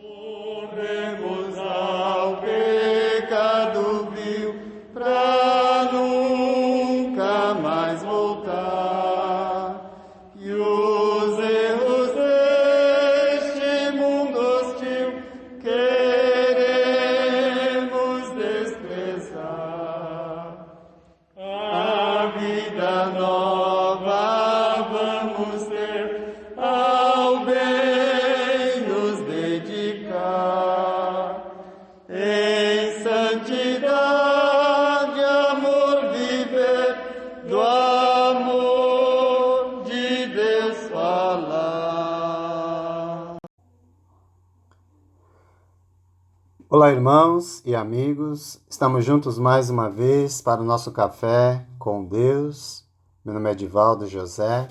Morremos ao pecado vil, pra nunca mais voltar. E os erros deste mundo hostil queremos desprezar. A vida nova vamos ter, ao bem nos dedicar. Em santidade, amor viver, do amor de Deus falar. Olá, irmãos e amigos, estamos juntos mais uma vez para o nosso café com Deus. Meu nome é Edivaldo José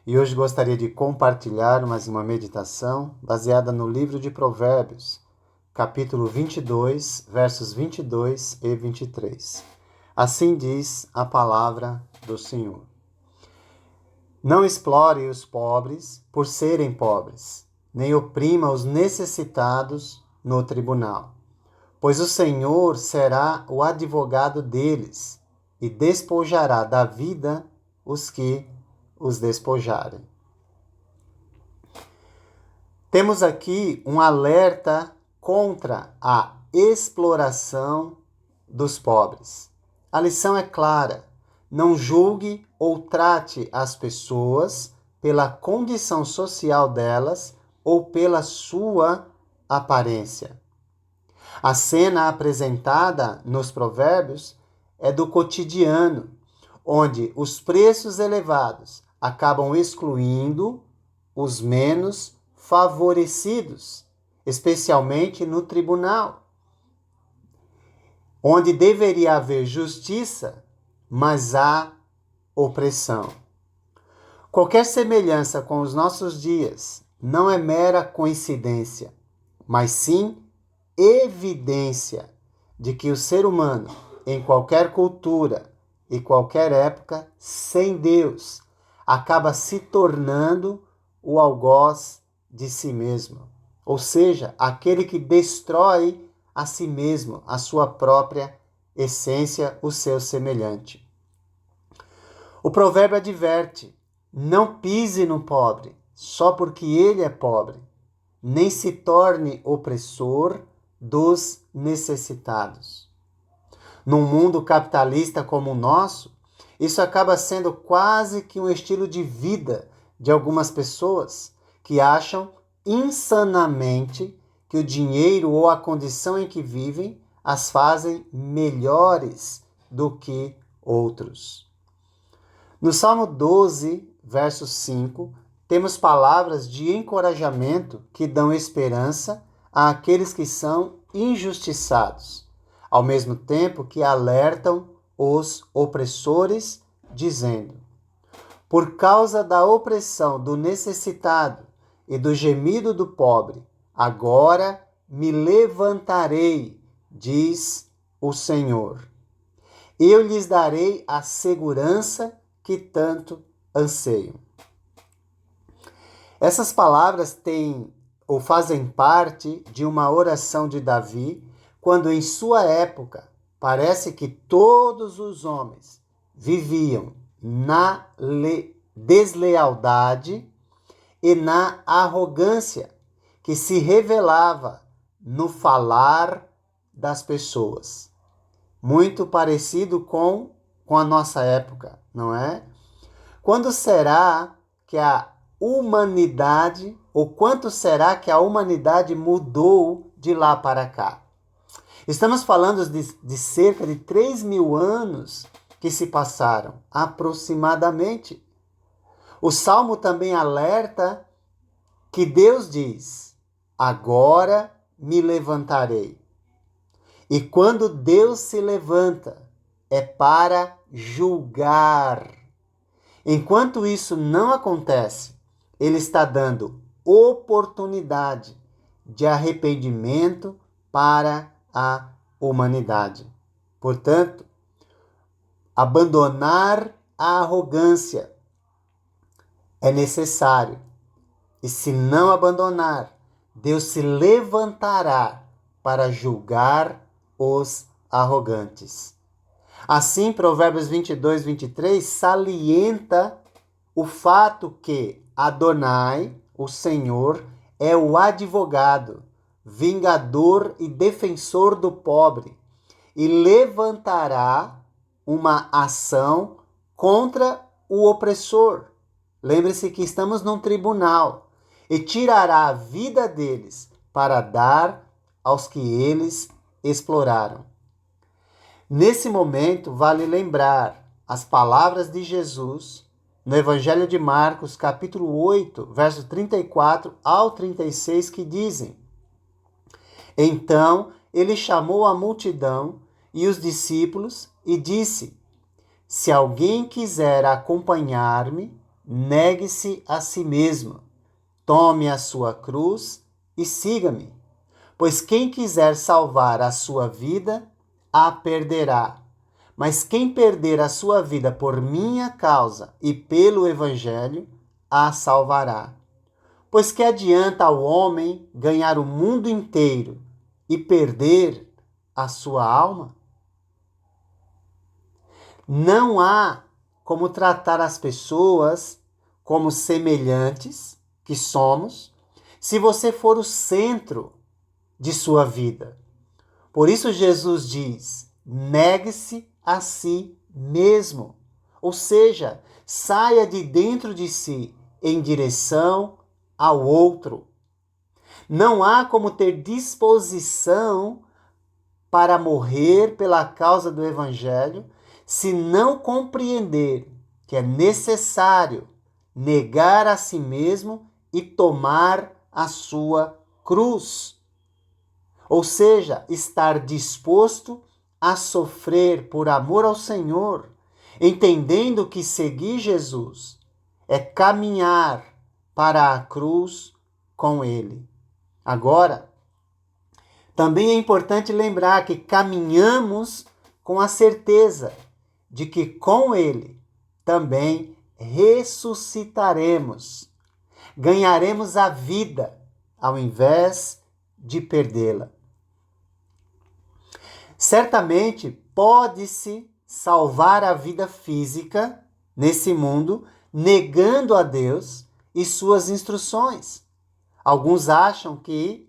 e hoje gostaria de compartilhar mais uma meditação baseada no livro de Provérbios, capítulo 22, versos 22 e 23. Assim diz a palavra do Senhor: Não explore os pobres por serem pobres, nem oprima os necessitados no tribunal, pois o Senhor será o advogado deles e despojará da vida os que os despojarem. Temos aqui um alerta contra a exploração dos pobres. A lição é clara: não julgue ou trate as pessoas pela condição social delas ou pela sua aparência. A cena apresentada nos Provérbios é do cotidiano, onde os preços elevados acabam excluindo os menos favorecidos, especialmente no tribunal, onde deveria haver justiça, mas há opressão. Qualquer semelhança com os nossos dias não é mera coincidência, mas sim evidência de que o ser humano, em qualquer cultura e qualquer época, sem Deus, acaba se tornando o algoz de si mesmo, ou seja, aquele que destrói a si mesmo, a sua própria essência, o seu semelhante. O provérbio adverte: não pise no pobre só porque ele é pobre, nem se torne opressor dos necessitados. Num mundo capitalista como o nosso, isso acaba sendo quase que um estilo de vida de algumas pessoas que acham insanamente que o dinheiro ou a condição em que vivem as fazem melhores do que outros. No Salmo 12, verso 5, temos palavras de encorajamento que dão esperança àqueles que são injustiçados, ao mesmo tempo que alertam os opressores, dizendo: por causa da opressão do necessitado e do gemido do pobre, agora me levantarei, diz o Senhor. Eu lhes darei a segurança que tanto anseiam. Essas palavras têm ou fazem parte de uma oração de Davi, quando em sua época parece que todos os homens viviam na deslealdade e na arrogância que se revelava no falar das pessoas. Muito parecido com a nossa época, não é? Quando será que a humanidade, ou quanto será que a humanidade mudou de lá para cá? Estamos falando de cerca de 3.000 anos que se passaram, aproximadamente. O Salmo também alerta que Deus diz: agora me levantarei. E quando Deus se levanta, é para julgar. Enquanto isso não acontece, Ele está dando oportunidade de arrependimento para a humanidade. Portanto, abandonar a arrogância é necessário. E se não abandonar, Deus se levantará para julgar os arrogantes. Assim, Provérbios 22, 23 salienta o fato que Adonai, o Senhor, é o advogado, vingador e defensor do pobre, e levantará uma ação contra o opressor. Lembre-se que estamos num tribunal, e tirará a vida deles para dar aos que eles exploraram. Nesse momento, vale lembrar as palavras de Jesus no Evangelho de Marcos, capítulo 8, verso 34 ao 36, que dizem: Então ele chamou a multidão e os discípulos e disse: Se alguém quiser acompanhar-me, negue-se a si mesmo, tome a sua cruz e siga-me. Pois quem quiser salvar a sua vida, a perderá. Mas quem perder a sua vida por minha causa e pelo Evangelho, a salvará. Pois que adianta ao homem ganhar o mundo inteiro e perder a sua alma? Não há como tratar as pessoas como semelhantes que somos, se você for o centro de sua vida. Por isso Jesus diz: negue-se a si mesmo. Ou seja, saia de dentro de si em direção ao outro. Não há como ter disposição para morrer pela causa do Evangelho se não compreender que é necessário negar a si mesmo e tomar a sua cruz. Ou seja, estar disposto a sofrer por amor ao Senhor, entendendo que seguir Jesus é caminhar para a cruz com Ele. Agora, também é importante lembrar que caminhamos com a certeza de que com Ele também ressuscitaremos, ganharemos a vida ao invés de perdê-la. Certamente pode-se salvar a vida física nesse mundo negando a Deus e suas instruções. Alguns acham que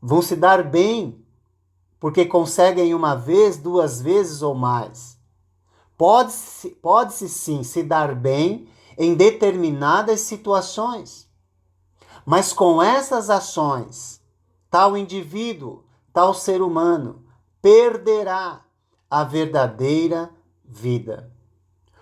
vão se dar bem porque conseguem uma vez, duas vezes ou mais. Pode-se sim se dar bem em determinadas situações. Mas com essas ações, tal indivíduo, tal ser humano, perderá a verdadeira vida.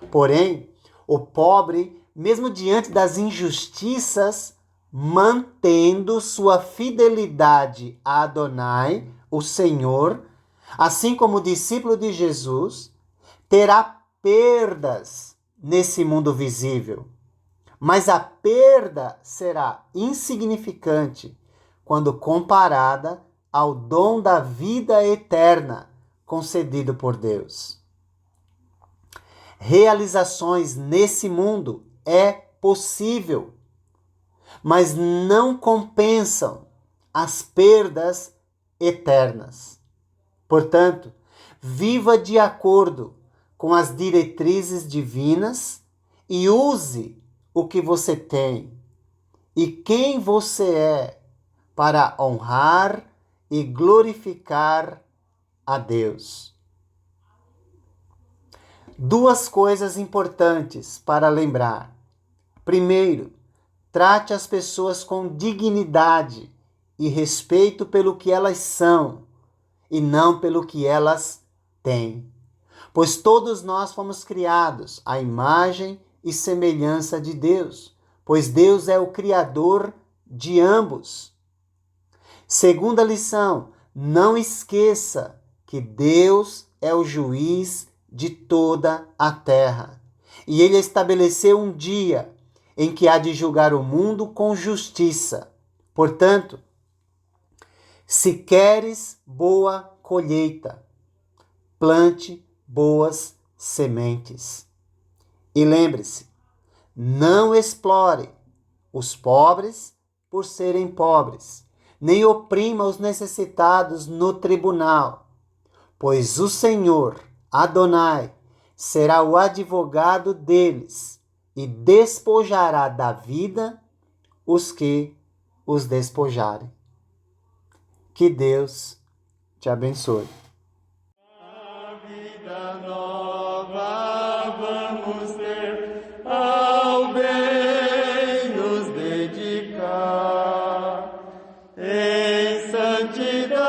Porém, o pobre, mesmo diante das injustiças, mantendo sua fidelidade a Adonai, o Senhor, assim como o discípulo de Jesus, terá perdas nesse mundo visível. Mas a perda será insignificante quando comparada ao dom da vida eterna concedido por Deus. Realizações nesse mundo é possível, mas não compensam as perdas eternas. Portanto, viva de acordo com as diretrizes divinas e use o que você tem e quem você é para honrar e glorificar a Deus. Duas coisas importantes para lembrar. Primeiro, trate as pessoas com dignidade e respeito pelo que elas são e não pelo que elas têm. Pois todos nós fomos criados à imagem e semelhança de Deus, pois Deus é o Criador de ambos. Segunda lição, não esqueça que Deus é o juiz de toda a terra. E Ele estabeleceu um dia em que há de julgar o mundo com justiça. Portanto, se queres boa colheita, plante boas sementes. E lembre-se, não explore os pobres por serem pobres, nem oprima os necessitados no tribunal, pois o Senhor, Adonai, será o advogado deles e despojará da vida os que os despojarem. Que Deus te abençoe. A vida nova vamos ter, ao bem nos dedicar, em santidade.